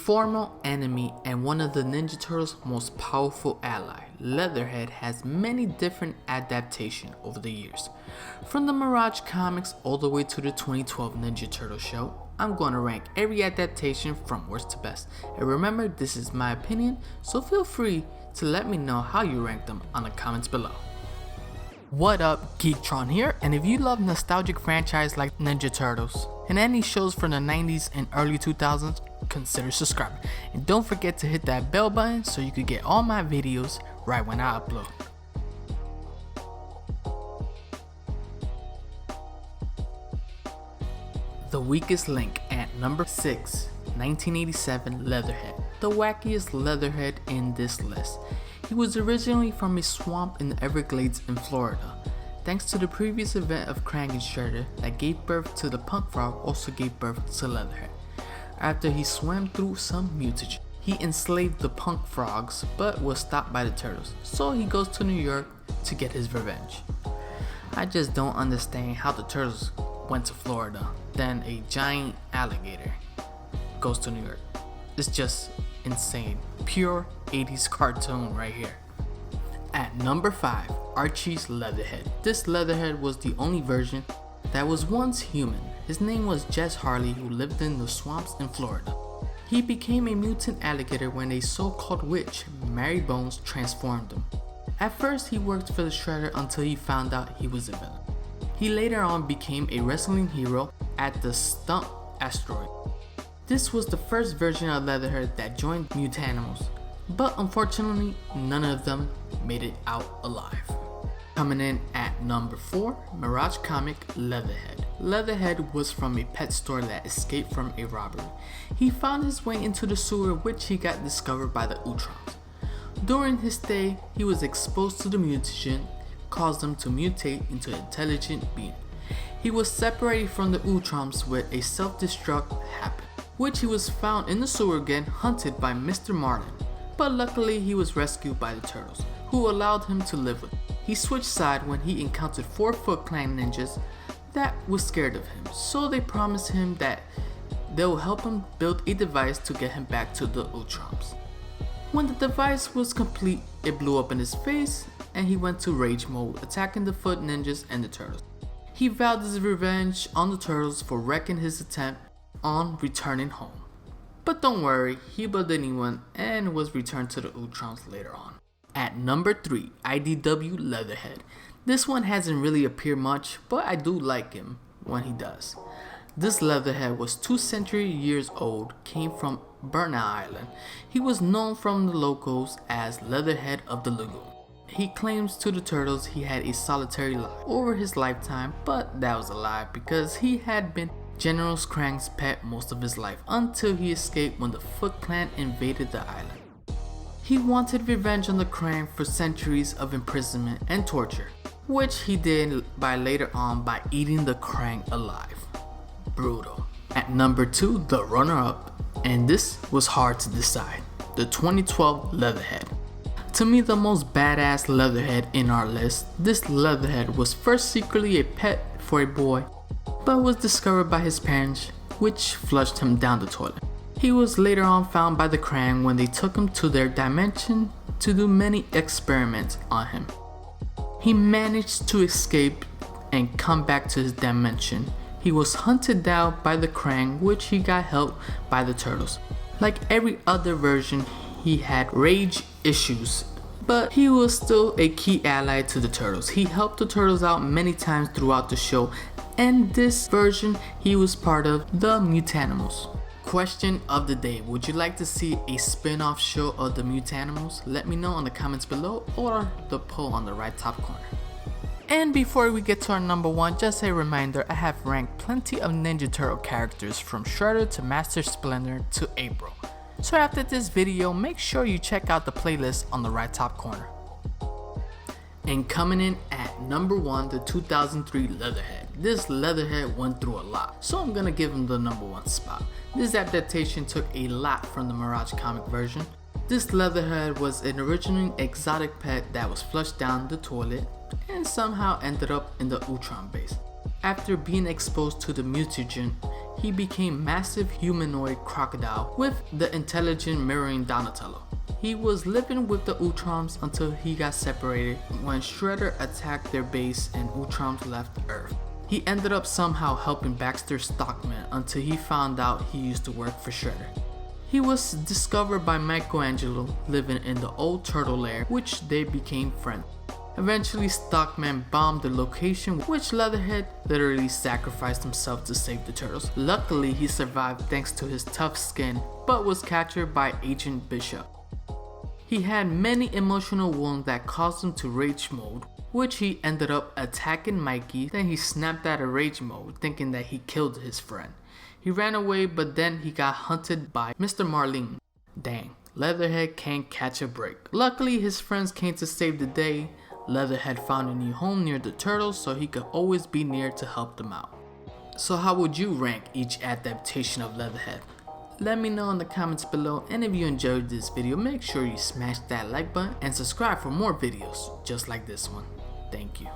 former enemy and one of the Ninja Turtles' most powerful ally, Leatherhead has many different adaptations over the years. From the Mirage Comics all the way to the 2012 Ninja Turtle show, I'm going to rank every adaptation from worst to best. And remember, this is my opinion, so feel free to let me know how you rank them on the comments below. What up, Geektron here, and if you love nostalgic franchise like Ninja Turtles and any shows from the 90s and early 2000s, consider subscribing. And don't forget to hit that bell button so you can get all my videos right when I upload. The weakest link at number 6, 1987 Leatherhead. The wackiest Leatherhead in this list. He was originally from a swamp in the Everglades in Florida. Thanks to the previous event of Krang and Shredder that gave birth to the Punk Frog also gave birth to Leatherhead. After he swam through some mutagen, he enslaved the Punk Frogs but was stopped by the Turtles, so he goes to New York to get his revenge. I just don't understand how the Turtles went to Florida, then a giant alligator goes to New York. It's just insane. Pure 80s cartoon right here. At number 5, Archie's Leatherhead. This Leatherhead was the only version that was once human. His name was Jess Harley, who lived in the swamps in Florida. He became a mutant alligator when a so-called witch, Mary Bones, transformed him. At first he worked for the Shredder until he found out he was a villain. He later on became a wrestling hero at the Stump Asteroid. This was the first version of Leatherhead that joined Mutanimals, but unfortunately none of them made it out alive. Coming in at number 4, Mirage Comic Leatherhead. Leatherhead was from a pet store that escaped from a robbery. He found his way into the sewer, which he got discovered by the Utrons. During his stay, he was exposed to the mutagen, caused him to mutate into an intelligent being. He was separated from the Utrons with a self-destruct happen, which he was found in the sewer again, hunted by Mr. Martin. But luckily he was rescued by the Turtles, who allowed him to live with him. He switched sides when he encountered 4 Foot Clan ninjas that was scared of him, so they promised him that they will help him build a device to get him back to the Utrons. When the device was complete, it blew up in his face and he went to rage mode, attacking the Foot Ninjas and the Turtles. He vowed his revenge on the Turtles for wrecking his attempt on returning home. But don't worry, he built a new one and was returned to the Utrons later on. At number 3, IDW Leatherhead. This one hasn't really appeared much, but I do like him when he does. This Leatherhead was 2 century years old, came from Burnout Island. He was known from the locals as Leatherhead of the Lagoon. He claims to the Turtles he had a solitary life over his lifetime, but that was a lie because he had been General Krang's pet most of his life until he escaped when the Foot Clan invaded the island. He wanted revenge on the Krang for centuries of imprisonment and torture, which he did later on by eating the Krang alive. Brutal. At number 2, the runner-up, and this was hard to decide, the 2012 Leatherhead. To me, the most badass Leatherhead in our list, this Leatherhead was first secretly a pet for a boy, but was discovered by his parents, which flushed him down the toilet. He was later on found by the Krang when they took him to their dimension to do many experiments on him. He managed to escape and come back to his dimension. He was hunted down by the Krang, which he got help by the Turtles. Like every other version, he had rage issues, but he was still a key ally to the Turtles. He helped the Turtles out many times throughout the show, and this version he was part of the Mutanimals. Question of the day: would you like to see a spin-off show of the Mutanimals? Let me know in the comments below or the poll on the right top corner. And before we get to our number 1, just a reminder, I have ranked plenty of Ninja Turtle characters from Shredder to Master Splinter to April. So after this video, make sure you check out the playlist on the right top corner. And coming in at number 1, the 2003 Leatherhead. This Leatherhead went through a lot, so I'm gonna give him the number 1 spot. This adaptation took a lot from the Mirage comic version. This Leatherhead was an originally exotic pet that was flushed down the toilet and somehow ended up in the Utron base. After being exposed to the mutagen, he became massive humanoid crocodile with the intelligent mirroring Donatello. He was living with the Utroms until he got separated when Shredder attacked their base and Utroms left Earth. He ended up somehow helping Baxter Stockman until he found out he used to work for Shredder. He was discovered by Michelangelo living in the old turtle lair, which they became friends. Eventually, Stockman bombed the location, which Leatherhead literally sacrificed himself to save the turtles. Luckily, he survived thanks to his tough skin, but was captured by Agent Bishop. He had many emotional wounds that caused him to rage mode, which he ended up attacking Mikey. Then he snapped out of rage mode, thinking that he killed his friend. He ran away, but then he got hunted by Mr. Marlene. Dang, Leatherhead can't catch a break. Luckily, his friends came to save the day. Leatherhead found a new home near the turtles, so he could always be near to help them out. So how would you rank each adaptation of Leatherhead? Let me know in the comments below, and if you enjoyed this video, make sure you smash that like button and subscribe for more videos just like this one. Thank you.